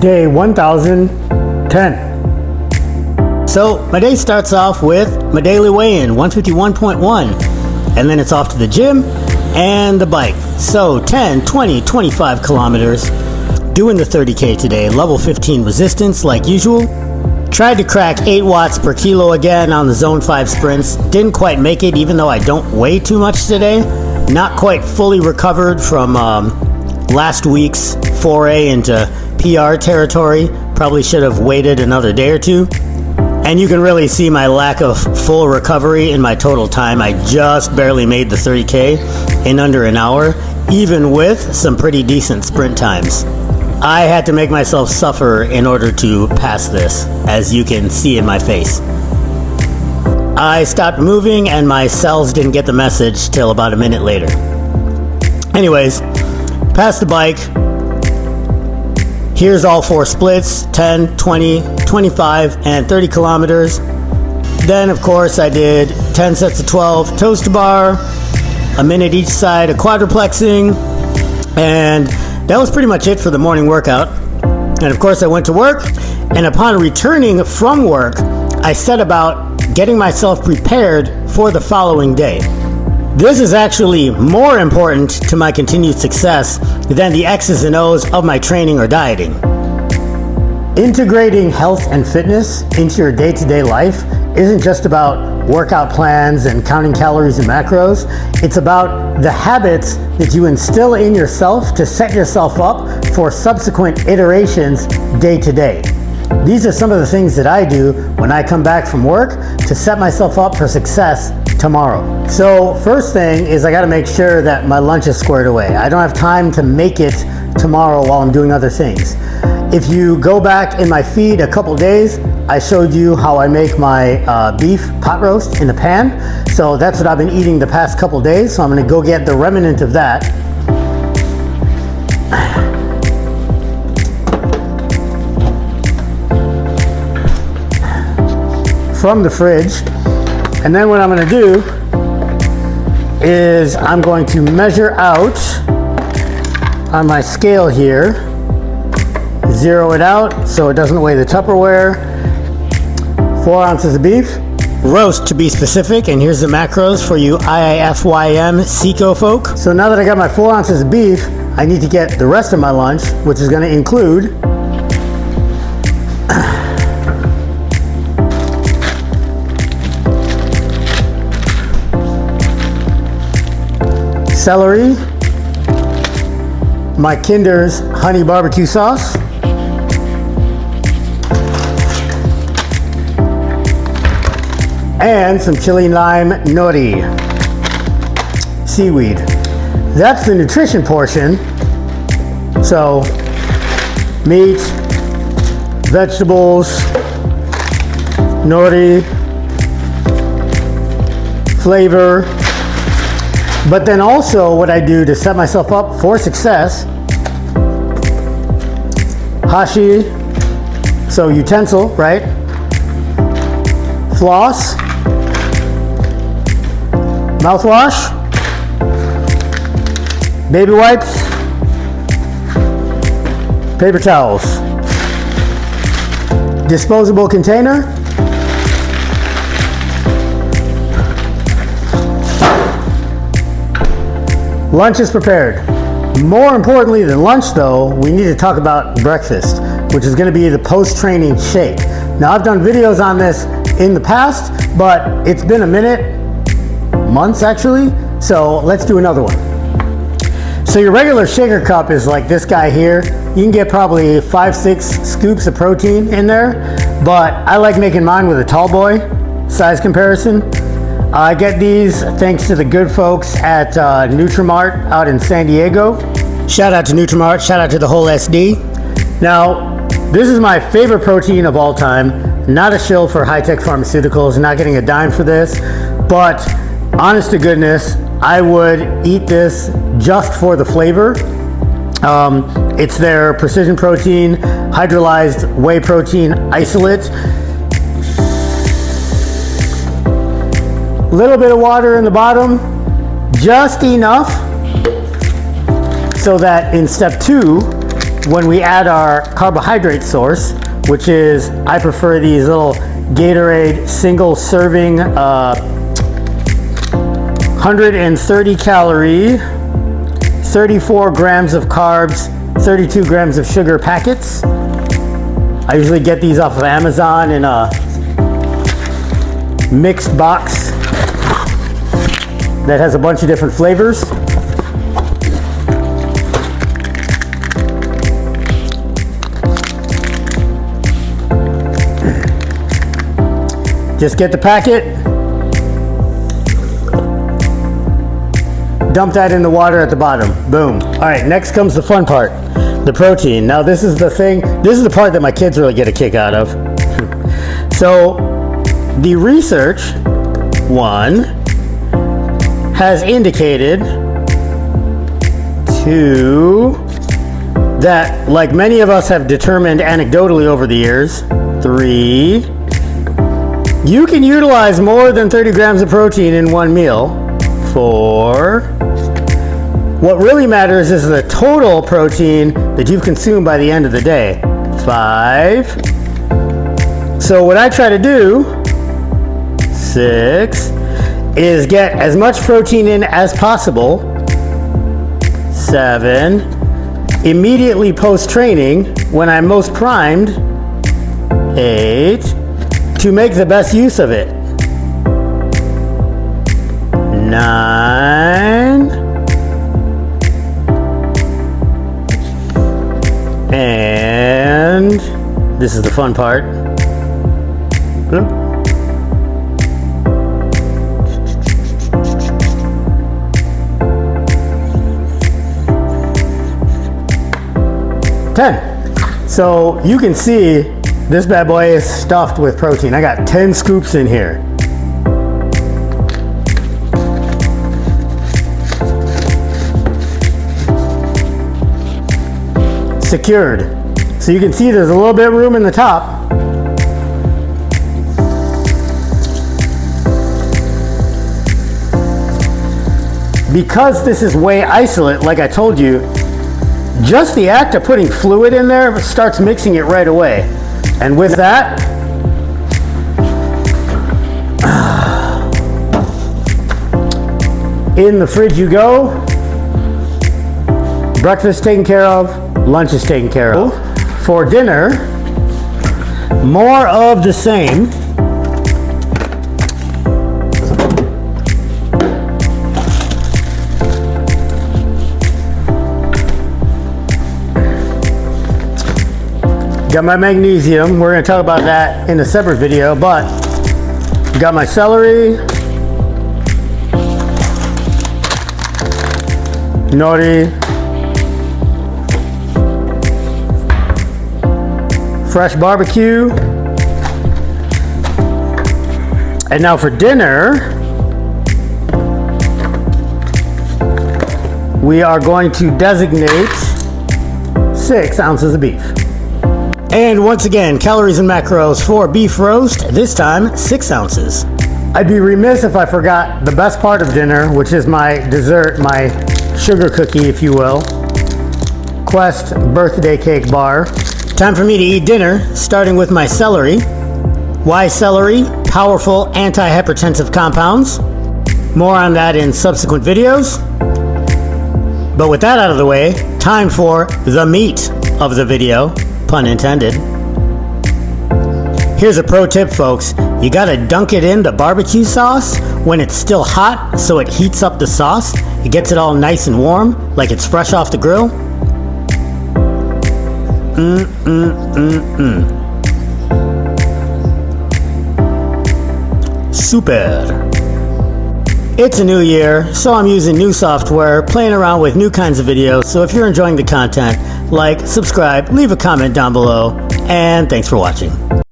Day 1010. So my day starts off with my daily weigh-in, 151.1, and then it's off to the gym and the bike. So 10, 20, 25 kilometers, doing the 30K today, level 15 resistance like usual. Tried to crack 8 watts per kilo again on the zone 5 sprints. Didn't quite make it, even though I don't weigh too much today. Not quite fully recovered from last week's foray into PR territory. Probably should have waited another day or two. And you can really see my lack of full recovery in my total time. I just barely made the 30K in under an hour, even with some pretty decent sprint times. I had to make myself suffer in order to pass this, as you can see in my face. I stopped moving and my cells didn't get the message till about a minute later. Anyways, passed the bike. Here's all 4 splits, 10, 20, 25, and 30 kilometers. Then, of course, I did 10 sets of 12 toes to bar, a minute each side of quadruplexing, and that was pretty much it for the morning workout. And of course, I went to work, and upon returning from work, I set about getting myself prepared for the following day. This is actually more important to my continued success than the X's and O's of my training or dieting. Integrating health and fitness into your day-to-day life isn't just about workout plans and counting calories and macros. It's about the habits that you instill in yourself to set yourself up for subsequent iterations day to day. These are some of the things that I do when I come back from work to set myself up for success tomorrow. So first thing is I gotta make sure that my lunch is squared away. I don't have time to make it tomorrow while I'm doing other things. If you go back in my feed a couple days, I showed you how I make my beef pot roast in the pan. So that's what I've been eating the past couple days. So I'm gonna go get the remnant of that. From the fridge. And then what I'm gonna do is I'm going to measure out on my scale here, zero it out so it doesn't weigh the Tupperware. 4 ounces of beef, roast to be specific, and here's the macros for you IIFYM Seco folk. So now that I got my 4 ounces of beef, I need to get the rest of my lunch, which is gonna include celery, my Kinder's honey barbecue sauce, and some chili lime nori, seaweed. That's the nutrition portion. So, meat, vegetables, nori, flavor. But then also what I do to set myself up for success, hashi, so utensil, right? Floss, mouthwash, baby wipes, paper towels, disposable container, lunch is prepared. More importantly than lunch though, we need to talk about breakfast, which is gonna be the post-training shake. Now I've done videos on this in the past, but it's been a minute, months actually, so let's do another one. So your regular shaker cup is like this guy here. You can get probably 5-6 scoops of protein in there, but I like making mine with a tall boy size comparison. I get these thanks to the good folks at Nutrimart out in San Diego. Shout out to Nutrimart, shout out to the whole SD. Now, this is my favorite protein of all time. Not a shill for high-tech pharmaceuticals, not getting a dime for this, but honest to goodness, I would eat this just for the flavor. It's their precision protein, hydrolyzed whey protein isolate. Little bit of water in the bottom, just enough so that in step 2, when we add our carbohydrate source, which is, I prefer these little Gatorade single serving 130 calorie, 34 grams of carbs, 32 grams of sugar packets. I usually get these off of Amazon in a mixed box that has a bunch of different flavors. Just get the packet, dump that in the water at the bottom. Boom. All right, next comes the fun part, the protein. Now this is the thing, this is the part that my kids really get a kick out of. So the research has indicated that, like many of us have determined anecdotally over the years, 3, you can utilize more than 30 grams of protein in one meal. 4, what really matters is the total protein that you've consumed by the end of the day. 5, so what I try to do, 6, is get as much protein in as possible. 7, immediately post-training when I'm most primed. 8, to make the best use of it. 9, and this is the fun part. 10. So you can see this bad boy is stuffed with protein. I got 10 scoops in here. Secured. So you can see there's a little bit of room in the top. Because this is whey isolate, like I told you, just the act of putting fluid in there starts mixing it right away. And with that, in the fridge you go. Breakfast taken care of, lunch is taken care of. For dinner, more of the same. Got my magnesium. We're going to talk about that in a separate video, but got my celery, nori, fresh barbecue, and now for dinner, we are going to designate 6 ounces of beef. And once again, calories and macros for beef roast, this time 6 ounces. I'd be remiss if I forgot the best part of dinner, which is my dessert, my sugar cookie, if you will. Quest birthday cake bar. Time for me to eat dinner, starting with my celery. Why celery? Powerful antihypertensive compounds. More on that in subsequent videos. But with that out of the way, time for the meat of the video. Pun intended. Here's a pro tip, folks. You gotta dunk it in the barbecue sauce when it's still hot so it heats up the sauce. It gets it all nice and warm, like it's fresh off the grill. Super. It's a new year, so I'm using new software, playing around with new kinds of videos. So if you're enjoying the content, like, subscribe, leave a comment down below, and thanks for watching.